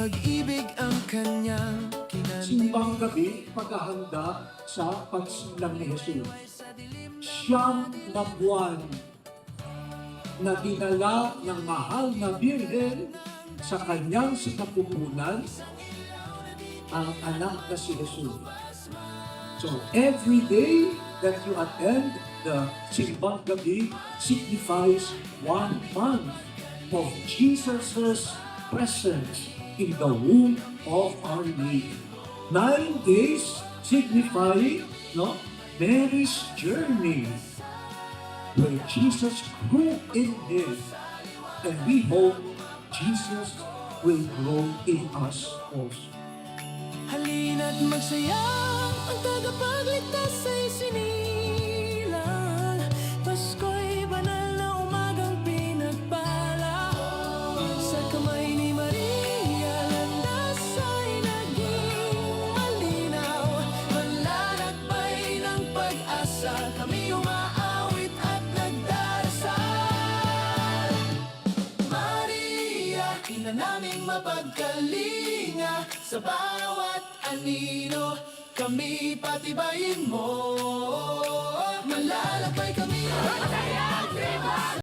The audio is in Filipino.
pag-ibig ang kanyang Simbang gabi, paghahanda sa pagsilang ni Jesus. Siyam na buwan na dinala ng mahal na Birhen sa kanyang sinapupunan ang anak na si Jesus. So every day that you attend the Simbang Gabi signifies 1 month of Jesus' presence in the womb of our Lady. 9 days signifying Mary's journey, where Jesus grew in him, and we hope Jesus will grow in us also. Halina't magsaya, ang tagapagligtas ay sinilang. Pasko'y banal na umagang pinagpala. Sa kamay ni Maria, landas ay naging malinaw. Manlalakbay ng pag-asa, kami umaawit at nagdarasal. Maria, ina naming mapagkalinga, sa bawat anino, kami patibayin mo. Malalakbay kami.